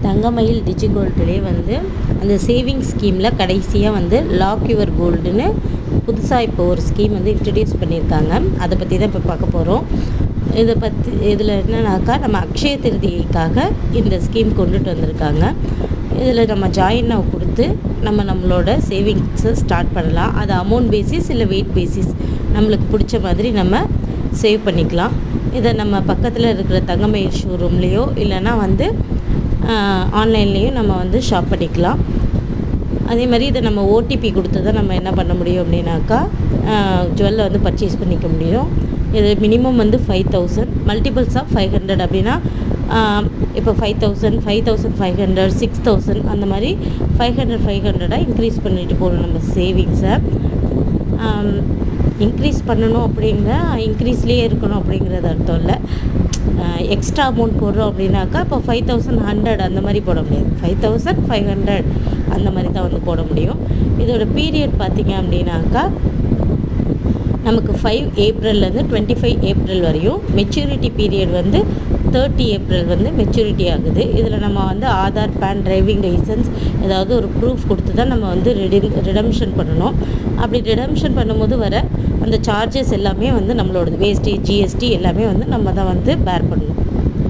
தங்கமயில் டிஜிகோல்டுலேயே வந்து அந்த சேவிங் ஸ்கீமில் கடைசியாக வந்து லாக் யுவர் கோல்டுன்னு புதுசாக இப்போ ஒரு ஸ்கீம் வந்து இன்ட்ரடியூஸ் பண்ணியிருக்காங்க. அதை பற்றி தான் இப்போ பார்க்க போகிறோம். இதில் என்னன்னாக்கா நம்ம அக்ஷய திருதியைக்காக இந்த ஸ்கீம் கொண்டுட்டு வந்திருக்காங்க. இதில் நம்ம ஜாயின் கொடுத்து நம்மளோட சேவிங்ஸை ஸ்டார்ட் பண்ணலாம். அது அமௌண்ட் பேசிஸ் இல்லை வெயிட் பேசிஸ் நம்மளுக்கு பிடிச்ச மாதிரி நம்ம சேவ் பண்ணிக்கலாம். இதை நம்ம பக்கத்தில் இருக்கிற தங்கமயில் ஷோரூம்லேயோ இல்லைனா வந்து ஆன்லைன்லேயும் நம்ம வந்து ஷாப் பண்ணிக்கலாம். அதே மாதிரி இதை நம்ம ஓடிபி கொடுத்து தான் நம்ம என்ன பண்ண முடியும் அப்படின்னாக்கா ஜுவல்லை வந்து பர்ச்சேஸ் பண்ணிக்க முடியும். இது மினிமம் வந்து 5000, மல்டிபிள்ஸ் ஆஃப் 500 அப்படின்னா இப்போ 5000, 5500, 6000 அந்த மாதிரி 500 இன்க்ரீஸ் பண்ணிட்டு போகணும். நம்ம சேவிங்ஸை இன்க்ரீஸ் பண்ணணும் அப்படிங்கிற இன்க்ரீஸ்லேயே இருக்கணும் அப்படிங்கிறது அர்த்தம் இல்லை. எக்ஸ்ட்ரா அமௌண்ட் போடுறோம் அப்படின்னாக்கா இப்போ 5100 அந்த மாதிரி போட முடியாது. 5500 அந்த மாதிரி தான் வந்து போட முடியும். இதோட பீரியட் பார்த்திங்க அப்படின்னாக்கா நமக்கு 5 ஏப்ரல்லேருந்து 25 ஏப்ரல் வரையும். மெச்சூரிட்டி பீரியட் வந்து 30 ஏப்ரல் வந்து மெச்சூரிட்டி ஆகுது. இதில் நம்ம வந்து ஆதார், பேன், டிரைவிங் லைசன்ஸ் ஏதாவது ஒரு ப்ரூஃப் கொடுத்து தான் நம்ம வந்து ரிடம்ஷன் பண்ணணும். அப்படி ரிடம்ஷன் பண்ணும்போது வர அந்த சார்ஜஸ் எல்லாமே வந்து நம்மளோடது வேஸ்டேஜ், ஜிஎஸ்டி எல்லாமே வந்து நம்ம தான் வந்து பேர் பண்ணணும்.